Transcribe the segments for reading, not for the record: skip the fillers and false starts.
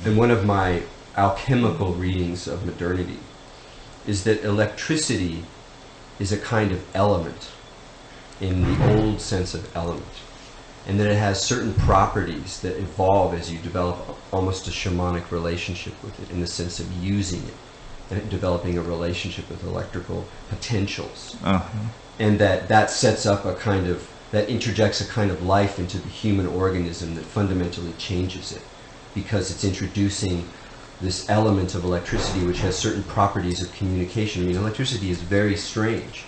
And one of my alchemical readings of modernity is that electricity is a kind of element in the old sense of element, and that it has certain properties that evolve as you develop almost a shamanic relationship with it, in the sense of using it and developing a relationship with electrical potentials. And that sets up a kind of, that interjects a kind of life into the human organism that fundamentally changes it, because it's introducing this element of electricity which has certain properties of communication. I mean, electricity is very strange.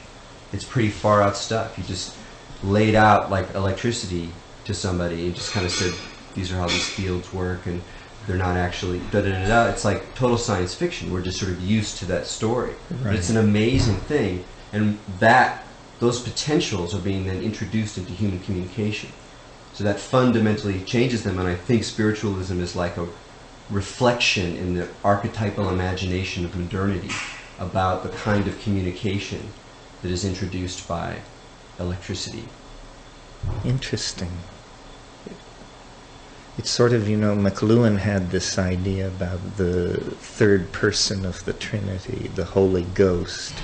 It's pretty far out stuff. You just laid out like electricity to somebody and just kind of said, these are how these fields work, and they're not actually da-da-da-da. It's like total science fiction. We're just sort of used to that story. Right. But it's an amazing thing, and those potentials are being then introduced into human communication. So that fundamentally changes them, and I think spiritualism is like a reflection in the archetypal imagination of modernity about the kind of communication that is introduced by electricity. Interesting. It's sort of, McLuhan had this idea about the third person of the Trinity, the Holy Ghost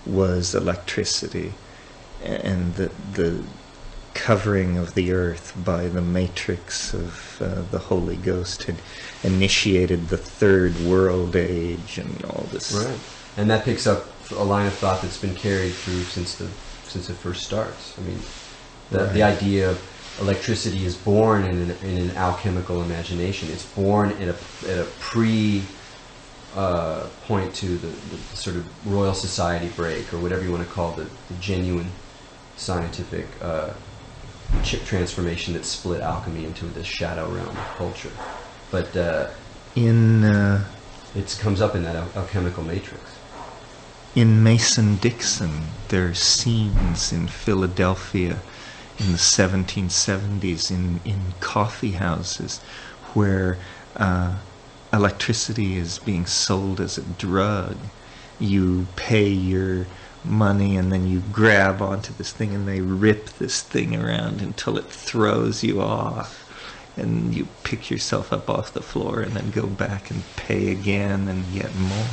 was electricity, and the covering of the earth by the matrix of the Holy Ghost had initiated the third world age and all this. Right. And that picks up a line of thought that's been carried through since it first starts. I mean, the idea of electricity is born in an alchemical imagination. It's born at a point to the sort of Royal Society break, or whatever you want to call the genuine scientific transformation that split alchemy into this shadow realm of culture. But it comes up in that alchemical matrix. In Mason-Dixon, there are scenes in Philadelphia in the 1770s in coffee houses where electricity is being sold as a drug. You pay your money and then you grab onto this thing and they rip this thing around until it throws you off, and you pick yourself up off the floor and then go back and pay again and yet more.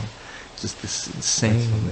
Just this insane